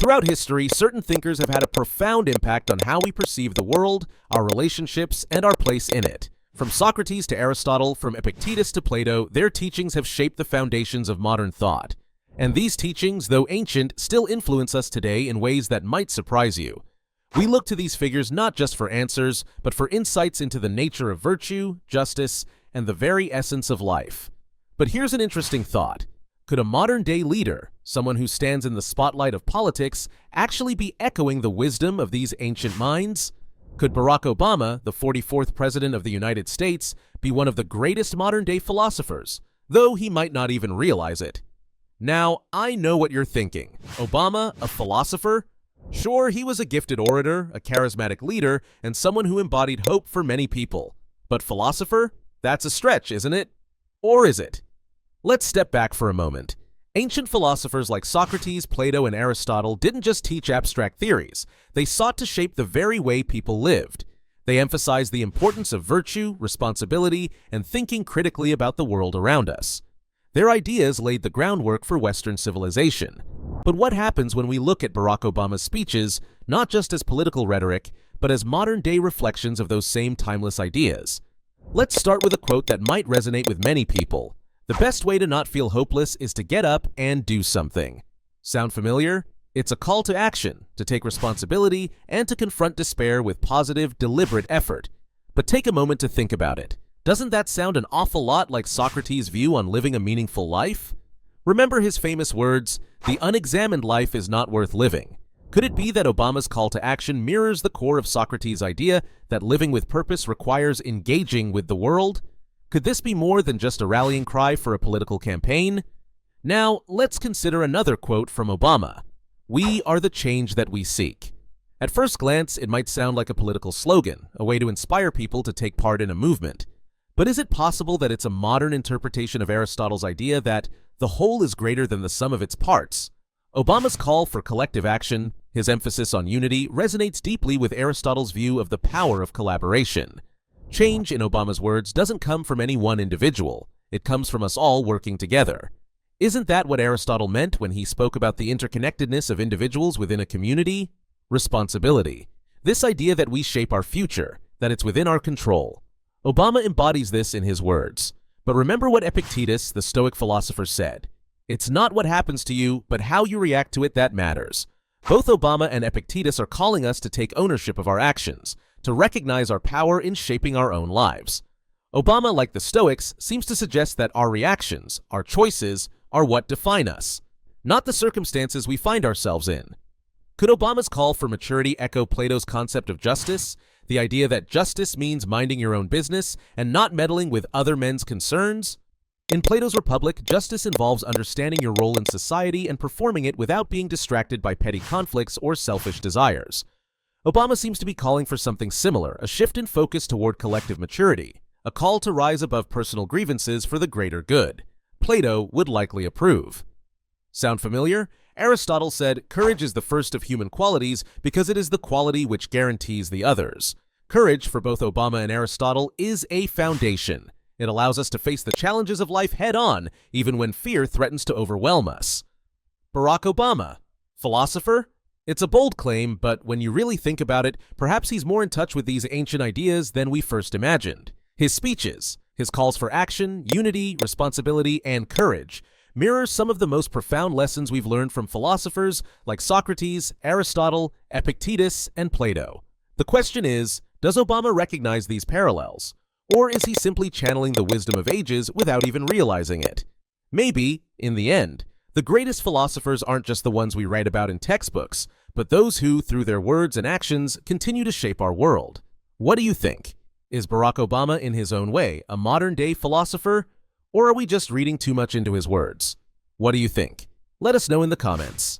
Throughout history, certain thinkers have had a profound impact on how we perceive the world, our relationships, and our place in it. From Socrates to Aristotle, from Epictetus to Plato, their teachings have shaped the foundations of modern thought. And these teachings, though ancient, still influence us today in ways that might surprise you. We look to these figures not just for answers, but for insights into the nature of virtue, justice, and the very essence of life. But here's an interesting thought. Could a modern-day leader, someone who stands in the spotlight of politics, actually be echoing the wisdom of these ancient minds? Could Barack Obama, the 44th President of the United States, be one of the greatest modern-day philosophers, though he might not even realize it? Now, I know what you're thinking. Obama, a philosopher? Sure, he was a gifted orator, a charismatic leader, and someone who embodied hope for many people. But philosopher? That's a stretch, isn't it? Or is it? Let's step back for a moment. Ancient philosophers like Socrates, Plato, and Aristotle didn't just teach abstract theories. They sought to shape the very way people lived. They emphasized the importance of virtue, responsibility, and thinking critically about the world around us. Their ideas laid the groundwork for Western civilization. But what happens when we look at Barack Obama's speeches, not just as political rhetoric, but as modern-day reflections of those same timeless ideas? Let's start with a quote that might resonate with many people. The best way to not feel hopeless is to get up and do something. Sound familiar? It's a call to action, to take responsibility, and to confront despair with positive, deliberate effort. But take a moment to think about it. Doesn't that sound an awful lot like Socrates' view on living a meaningful life? Remember his famous words, "The unexamined life is not worth living." Could it be that Obama's call to action mirrors the core of Socrates' idea that living with purpose requires engaging with the world? Could this be more than just a rallying cry for a political campaign? Now, let's consider another quote from Obama. "We are the change that we seek." At first glance, it might sound like a political slogan, a way to inspire people to take part in a movement. But is it possible that it's a modern interpretation of Aristotle's idea that the whole is greater than the sum of its parts? Obama's call for collective action, his emphasis on unity, resonates deeply with Aristotle's view of the power of collaboration. Change, in Obama's words, doesn't come from any one individual. It comes from us all working together. Isn't that what Aristotle meant when he spoke about the interconnectedness of individuals within a community? Responsibility. This idea that we shape our future, that it's within our control. Obama embodies this in his words. But remember what Epictetus, the Stoic philosopher, said. It's not what happens to you, but how you react to it that matters. Both Obama and Epictetus are calling us to take ownership of our actions, to recognize our power in shaping our own lives. Obama, like the Stoics, seems to suggest that our reactions, our choices, are what define us, not the circumstances we find ourselves in. Could Obama's call for maturity echo Plato's concept of justice, the idea that justice means minding your own business and not meddling with other men's concerns? In Plato's Republic, justice involves understanding your role in society and performing it without being distracted by petty conflicts or selfish desires. Obama seems to be calling for something similar, a shift in focus toward collective maturity, a call to rise above personal grievances for the greater good. Plato would likely approve. Sound familiar? Aristotle said, "Courage is the first of human qualities because it is the quality which guarantees the others." Courage, for both Obama and Aristotle, is a foundation. It allows us to face the challenges of life head-on, even when fear threatens to overwhelm us. Barack Obama, philosopher? It's a bold claim, but when you really think about it, perhaps he's more in touch with these ancient ideas than we first imagined. His speeches, his calls for action, unity, responsibility, and courage mirror some of the most profound lessons we've learned from philosophers like Socrates, Aristotle, Epictetus, and Plato. The question is, does Obama recognize these parallels? Or is he simply channeling the wisdom of ages without even realizing it? Maybe, in the end, the greatest philosophers aren't just the ones we write about in textbooks, but those who, through their words and actions, continue to shape our world. What do you think? Is Barack Obama, in his own way, a modern-day philosopher? Or are we just reading too much into his words? What do you think? Let us know in the comments.